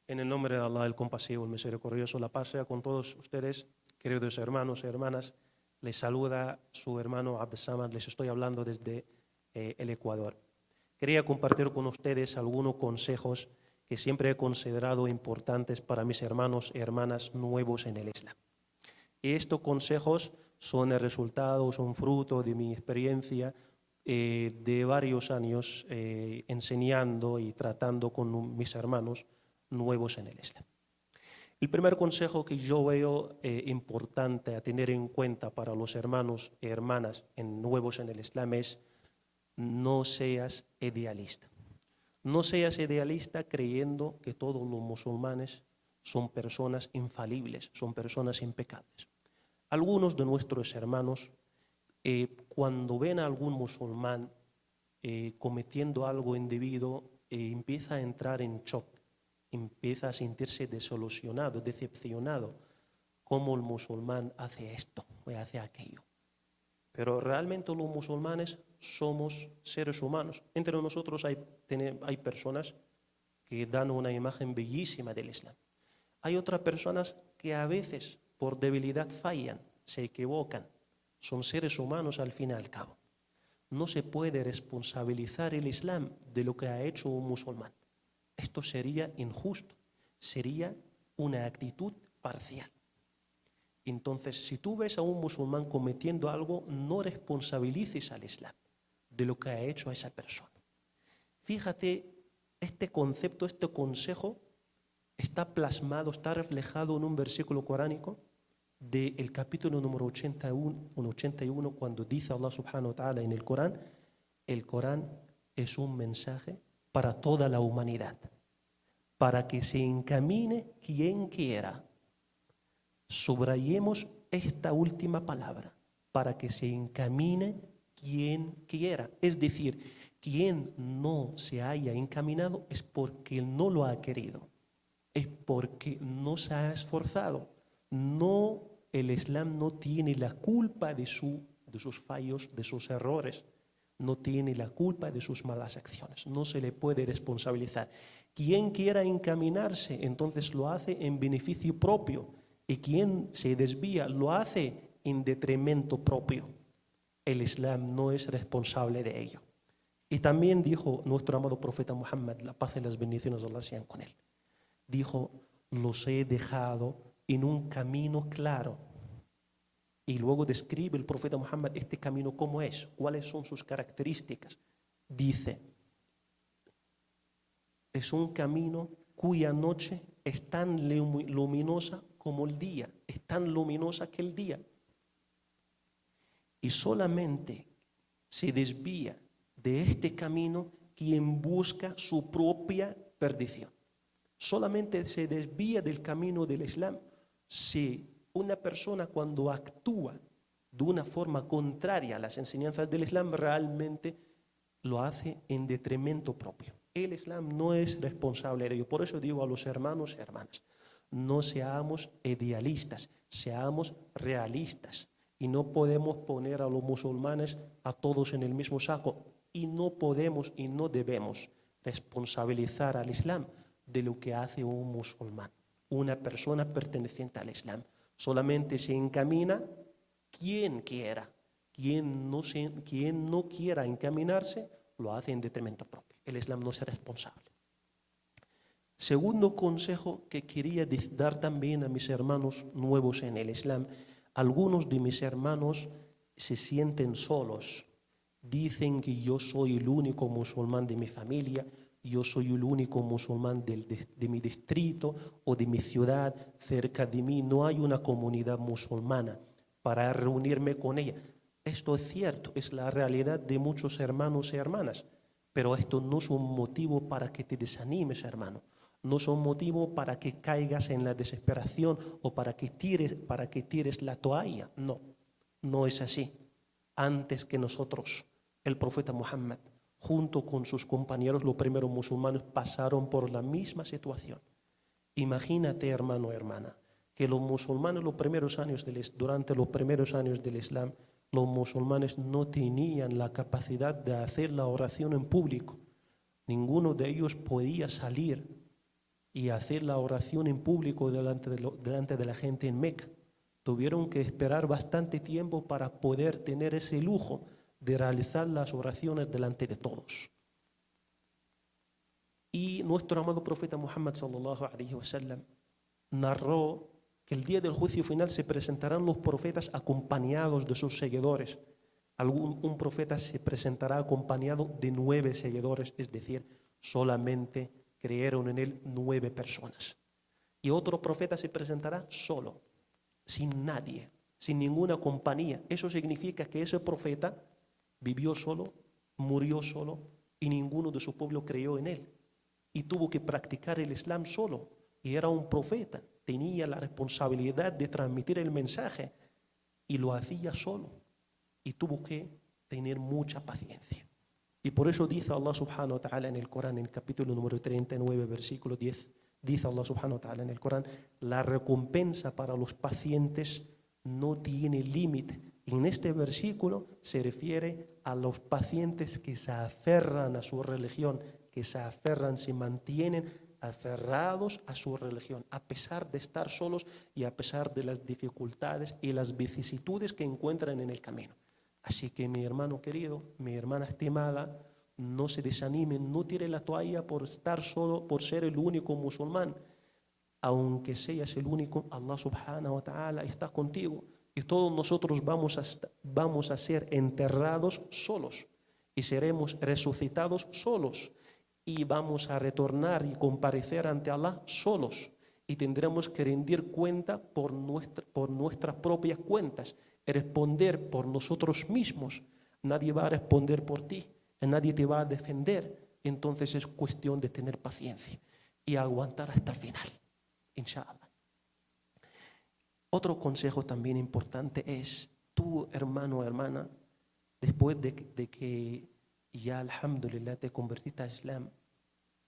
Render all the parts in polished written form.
En el nombre de Allah, el compasivo, el misericordioso, la paz sea con todos ustedes, queridos hermanos y hermanas. Les saluda su hermano Abdesamad, les estoy hablando desde el Ecuador. Quería compartir con ustedes algunos consejos que siempre he considerado importantes para mis hermanos y hermanas nuevos en el Islam. Y estos consejos son el resultado, son fruto de mi experiencia de varios años enseñando y tratando con mis hermanos nuevos en el Islam. El primer consejo que yo veo importante a tener en cuenta para los hermanos y hermanas nuevos en el Islam es: no seas idealista. No seas idealista creyendo que todos los musulmanes son personas infalibles, son personas impecables. Algunos de nuestros hermanos, cuando ven a algún musulmán cometiendo algo indebido, empieza a entrar en shock, empieza a sentirse desilusionado, decepcionado, cómo el musulmán hace esto o hace aquello. Pero realmente los musulmanes somos seres humanos. Entre nosotros hay personas que dan una imagen bellísima del Islam. Hay otras personas que a veces por debilidad fallan, se equivocan. Son seres humanos al fin y al cabo. No se puede responsabilizar el Islam de lo que ha hecho un musulmán. Esto sería injusto, sería una actitud parcial. Entonces, si tú ves a un musulmán cometiendo algo, no responsabilices al Islam de lo que ha hecho esa persona. Fíjate, este concepto, este consejo está plasmado, está reflejado en un versículo coránico del capítulo número 81, cuando dice Allah subhanahu wa ta'ala en el Corán es un mensaje para toda la humanidad, para que se encamine quien quiera. Subrayemos esta última palabra, para que se encamine quien quiera. Es decir, quien no se haya encaminado es porque él no lo ha querido, es porque no se ha esforzado. No, el Islam no tiene la culpa de sus fallos, de sus errores, no tiene la culpa de sus malas acciones, no se le puede responsabilizar. Quien quiera encaminarse, entonces lo hace en beneficio propio, y quien se desvía lo hace en detrimento propio. El Islam no es responsable de ello. Y también dijo nuestro amado profeta Muhammad, la paz y las bendiciones de Allah sean con él, dijo: los he dejado en un camino claro. Y luego describe el profeta Muhammad este camino cómo es, cuáles son sus características. Dice: es un camino cuya noche es tan luminosa como el día, es tan luminosa que el día. Y solamente se desvía de este camino quien busca su propia perdición. Solamente se desvía del camino del Islam si una persona, cuando actúa de una forma contraria a las enseñanzas del Islam, realmente lo hace en detrimento propio. El Islam no es responsable de ello. Por eso digo a los hermanos y hermanas, no seamos idealistas, seamos realistas. Y no podemos poner a los musulmanes a todos en el mismo saco. Y no podemos y no debemos responsabilizar al Islam de lo que hace un musulmán, una persona perteneciente al Islam. Solamente se encamina quien quiera. Quien no quiera encaminarse, lo hace en detrimento propio. El Islam no es responsable. Segundo consejo que quería dar también a mis hermanos nuevos en el Islam: algunos de mis hermanos se sienten solos. Dicen que yo soy el único musulmán de mi familia, yo soy el único musulmán de mi distrito o de mi ciudad. Cerca de mí no hay una comunidad musulmana para reunirme con ella. Esto es cierto, es la realidad de muchos hermanos y hermanas, pero esto no es un motivo para que te desanimes, hermano. No es un motivo para que caigas en la desesperación o para que tires la toalla. No, no es así. Antes que nosotros, el profeta Muhammad, junto con sus compañeros, los primeros musulmanes, pasaron por la misma situación. Imagínate, hermano o hermana, que los musulmanes durante los primeros años del Islam, los musulmanes no tenían la capacidad de hacer la oración en público. Ninguno de ellos podía salir y hacer la oración en público delante de la gente en Meca. Tuvieron que esperar bastante tiempo para poder tener ese lujo de realizar las oraciones delante de todos. Y nuestro amado profeta Muhammad sallallahu alaihi wasallam narró que el día del juicio final se presentarán los profetas acompañados de sus seguidores. Un profeta se presentará acompañado de 9 seguidores, es decir, solamente creyeron en él 9 personas. Y otro profeta se presentará solo, sin nadie, sin ninguna compañía. Eso significa que ese profeta vivió solo, murió solo y ninguno de su pueblo creyó en él. Y tuvo que practicar el Islam solo. Y era un profeta, tenía la responsabilidad de transmitir el mensaje y lo hacía solo. Y tuvo que tener mucha paciencia. Y por eso dice Allah subhanahu wa ta'ala en el Corán, en el capítulo número 39, versículo 10, dice Allah subhanahu wa ta'ala en el Corán, la recompensa para los pacientes no tiene límite. En este versículo se refiere a los pacientes que se aferran a su religión, que se aferran, se mantienen aferrados a su religión, a pesar de estar solos y a pesar de las dificultades y las vicisitudes que encuentran en el camino. Así que mi hermano querido, mi hermana estimada, no se desanimen, no tire la toalla por estar solo, por ser el único musulmán. Aunque seas el único, Allah subhanahu wa ta'ala está contigo. Y todos nosotros vamos a ser enterrados solos y seremos resucitados solos. Y vamos a retornar y comparecer ante Allah solos. Y tendremos que rendir cuenta por nuestras propias cuentas. Responder por nosotros mismos. Nadie va a responder por ti. Nadie te va a defender. Entonces es cuestión de tener paciencia y aguantar hasta el final. Inshallah. Otro consejo también importante es, tú, hermano o hermana, después de que ya, alhamdulillah, te convertiste al Islam,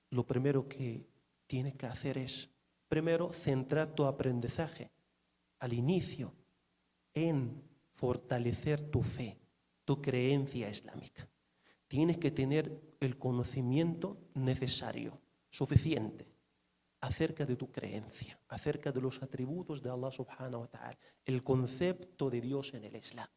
lo primero que tienes que hacer es, primero, centrar tu aprendizaje al inicio en fortalecer tu fe, tu creencia islámica. Tienes que tener el conocimiento necesario, suficiente, acerca de tu creencia, acerca de los atributos de Allah subhanahu wa ta'ala, el concepto de Dios en el Islam,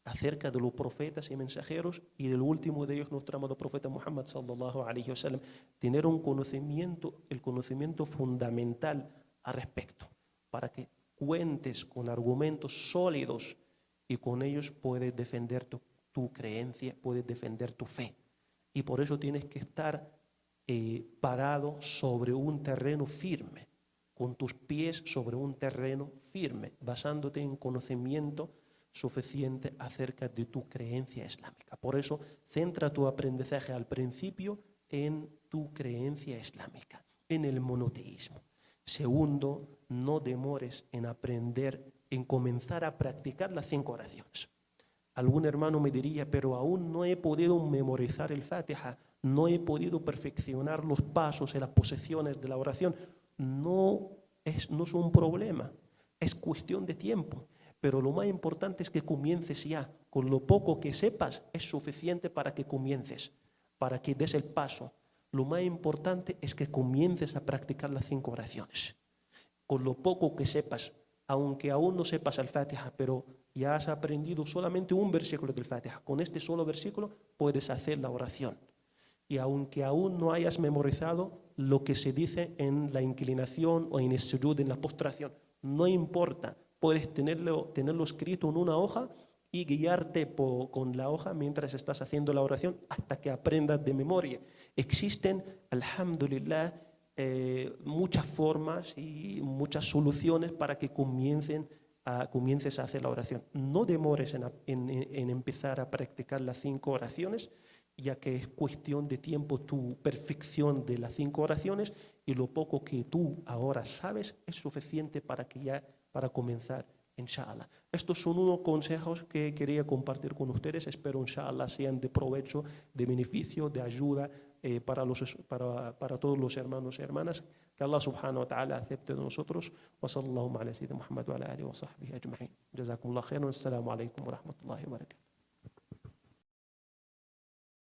acerca de los profetas y mensajeros y del último de ellos, nuestro amado profeta Muhammad sallallahu alaihi wasallam, tener el conocimiento fundamental al respecto, para que cuentes con argumentos sólidos y con ellos puedes defender tu creencia, puedes defender tu fe. Y por eso tienes que estar parado sobre un terreno firme, con tus pies sobre un terreno firme, basándote en conocimiento suficiente acerca de tu creencia islámica. Por eso, centra tu aprendizaje al principio en tu creencia islámica, en el monoteísmo. Segundo, no demores en aprender, en comenzar a practicar las 5 oraciones. Algún hermano me diría, pero aún no he podido memorizar el Fatiha, no he podido perfeccionar los pasos y las posiciones de la oración. No es un problema, es cuestión de tiempo. Pero lo más importante es que comiences ya. Con lo poco que sepas es suficiente para que comiences, para que des el paso. Lo más importante es que comiences a practicar las 5 oraciones. Con lo poco que sepas, aunque aún no sepas el Fatiha, pero ya has aprendido solamente un versículo del Fatiha. Con este solo versículo puedes hacer la oración. Y aunque aún no hayas memorizado lo que se dice en la inclinación o en el sujud, en la postración, no importa. Puedes tenerlo escrito en una hoja y guiarte con la hoja mientras estás haciendo la oración hasta que aprendas de memoria. Existen, alhamdulillah, muchas formas y muchas soluciones para que comiences a hacer la oración. No demores en empezar a practicar las 5 oraciones, ya que es cuestión de tiempo tu perfección de las 5 oraciones y lo poco que tú ahora sabes es suficiente para comenzar, inshallah. Estos son unos consejos que quería compartir con ustedes. Espero, inshallah, sean de provecho, de beneficio, de ayuda para todos los hermanos y hermanas. Que Allah subhanahu wa ta'ala acepte de nosotros. Wa sallallahu ala sayyidina Muhammad wa ala alihi wa sahbihi ajma'in. Jazakumullah khairan. Assalamu alaikum wa rahmatullahi wa barakatuh.